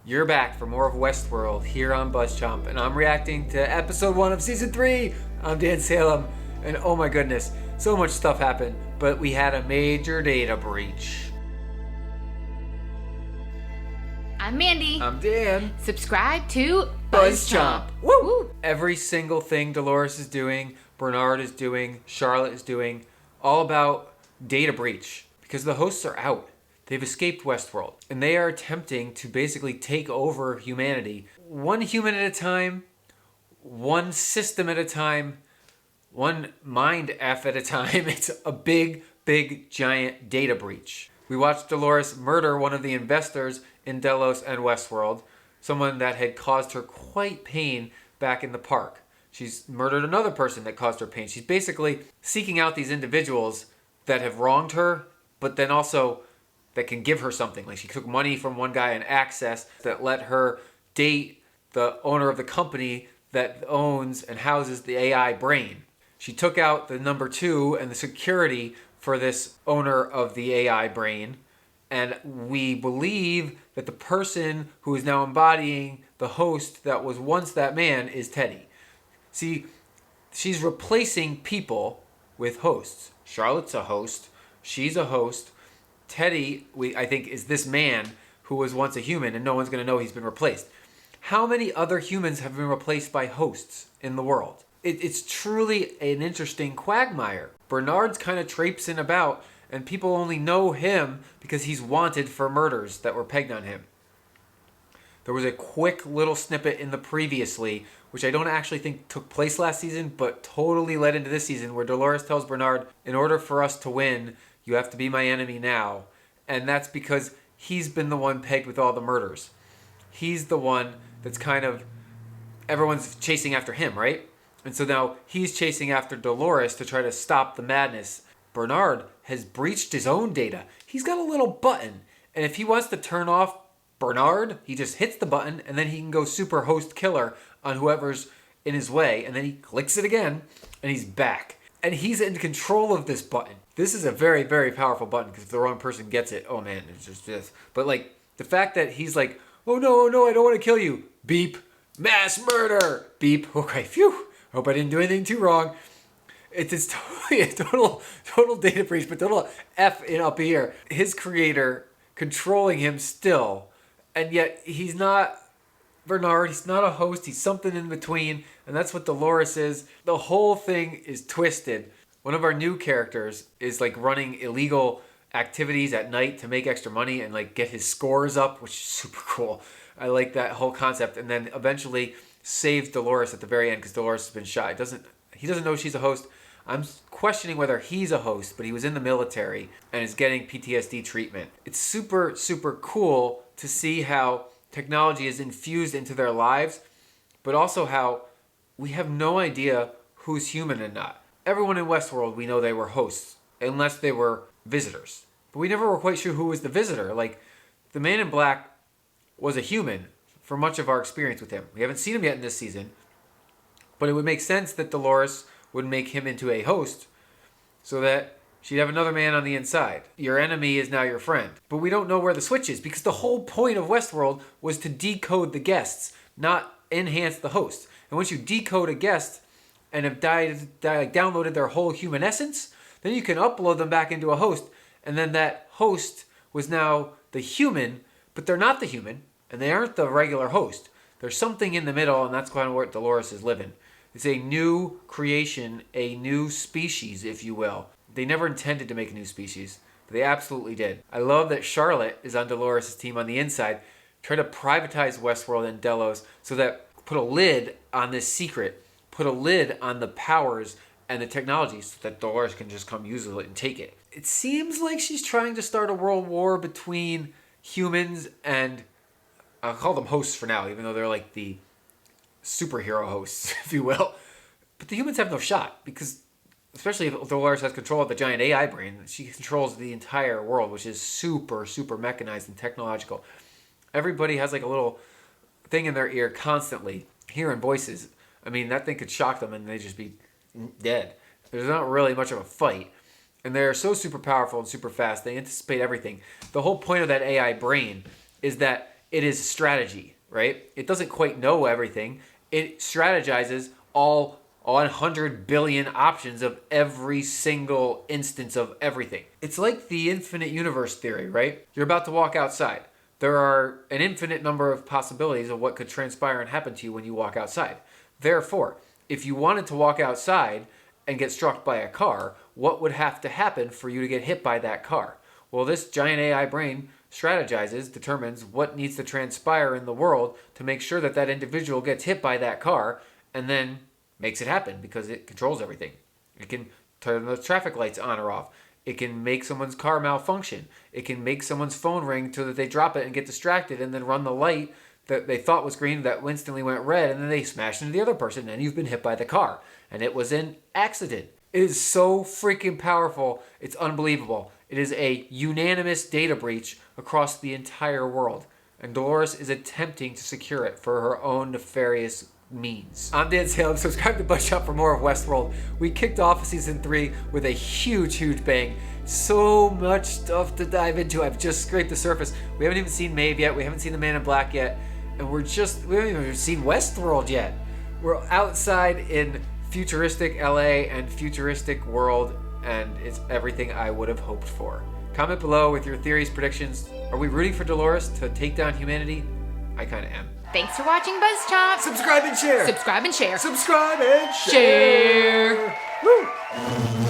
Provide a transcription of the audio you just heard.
You're back for more of Westworld here on BuzzChomp, and I'm reacting to episode 1 of season 3. I'm Dan Salem, and oh my goodness, so much stuff happened, but we had a major data breach. I'm Mandi. I'm Dan. Subscribe to BuzzChomp. Woo! Every single thing Dolores is doing, Bernard is doing, Charlotte is doing, all about data breach, because the hosts are out. They've escaped Westworld, and they are attempting to basically take over humanity. One human at a time, one system at a time, one mind F at a time. It's a big, giant data breach. We watched Dolores murder one of the investors in Delos and Westworld, someone that had caused her quite pain back in the park. She's murdered another person that caused her pain. She's basically seeking out these individuals that have wronged her, but then also that can give her something. Like she took money from one guy in Access that let her date the owner of the company that owns and houses the AI brain. She took out the number 2 and the security for this owner of the AI brain. And we believe that the person who is now embodying the host that was once that man is Teddy. See, she's replacing people with hosts. Charlotte's a host. She's a host. Teddy, I think, is this man who was once a human, and no one's going to know he's been replaced. How many other humans have been replaced by hosts in the world? It's truly an interesting quagmire. Bernard's kind of traipsing about, and people only know him because he's wanted for murders that were pegged on him. There was a quick little snippet in the previously, which I don't actually think took place last season, but totally led into this season, where Dolores tells Bernard, in order for us to win, you have to be my enemy now. And that's because he's been the one pegged with all the murders. He's the one that's kind of, everyone's chasing after him, right? And so now he's chasing after Dolores to try to stop the madness. Bernard has breached his own data. He's got a little button. And if he wants to turn off Bernard, he just hits the button and then he can go super host killer on whoever's in his way. And then he clicks it again and he's back. And he's in control of this button. This is a very, very powerful button because if the wrong person gets it, oh man, it's just this. But like the fact that he's like, oh no, I don't want to kill you. Beep. Mass murder. Beep. Okay, phew. Hope I didn't do anything too wrong. It's totally a total data breach, but total F in up here. His creator controlling him still, and yet he's not Bernard. He's not a host. He's something in between, and that's what Dolores is. The whole thing is twisted. One of our new characters is like running illegal activities at night to make extra money and like get his scores up, which is super cool. I like that whole concept. And then eventually saves Dolores at the very end because Dolores has been shot. He doesn't know she's a host. I'm questioning whether he's a host, but he was in the military and is getting PTSD treatment. It's super, super cool to see how technology is infused into their lives, but also how we have no idea who's human and not. Everyone in Westworld, we know they were hosts, unless they were visitors. But we never were quite sure who was the visitor. Like, the man in black was a human for much of our experience with him. We haven't seen him yet in this season, but it would make sense that Dolores would make him into a host so that she'd have another man on the inside. Your enemy is now your friend. But we don't know where the switch is because the whole point of Westworld was to decode the guests, not enhance the hosts. And once you decode a guest and have downloaded their whole human essence, then you can upload them back into a host. And then that host was now the human, but they're not the human, and they aren't the regular host. There's something in the middle, and that's kind of where Dolores is living. It's a new creation, a new species, if you will. They never intended to make a new species, but they absolutely did. I love that Charlotte is on Dolores' team on the inside, trying to privatize Westworld and Delos so that put a lid on this secret, put a lid on the powers and the technology so that Dolores can just come use it and take it. It seems like she's trying to start a world war between humans and, I'll call them hosts for now, even though they're like the superhero hosts, if you will. But the humans have no shot because, especially if Dolores has control of the giant AI brain, she controls the entire world, which is super, super mechanized and technological. Everybody has like a little thing in their ear constantly, hearing voices. I mean, that thing could shock them and they'd just be dead. There's not really much of a fight. And they're so super powerful and super fast. They anticipate everything. The whole point of that AI brain is that it is strategy, right? It doesn't quite know everything. It strategizes all 100 billion options of every single instance of everything. It's like the infinite universe theory, right? You're about to walk outside. There are an infinite number of possibilities of what could transpire and happen to you when you walk outside. Therefore, if you wanted to walk outside and get struck by a car, what would have to happen for you to get hit by that car? Well, this giant AI brain strategizes, determines what needs to transpire in the world to make sure that that individual gets hit by that car, and then makes it happen because it controls everything. It can turn the traffic lights on or off. It can make someone's car malfunction. It can make someone's phone ring so that they drop it and get distracted and then run the light that they thought was green that instantly went red, and then they smash into the other person and you've been hit by the car. And it was an accident. It is so freaking powerful. It's unbelievable. It is a unanimous data breach across the entire world. And Dolores is attempting to secure it for her own nefarious means. I'm Dan Salem. Subscribe to BuzzChomp for more of Westworld. We kicked off season 3 with a huge bang. So much stuff to dive into. I've just scraped the surface. We haven't even seen Maeve yet. We haven't seen the Man in Black yet. And we haven't even seen Westworld yet. We're outside in futuristic LA and futuristic world, and it's everything I would have hoped for. Comment below with your theories, predictions. Are we rooting for Dolores to take down humanity? I kind of am. Thanks for watching BuzzChomp. Subscribe and share. Subscribe and share. Subscribe and share. Share. Woo!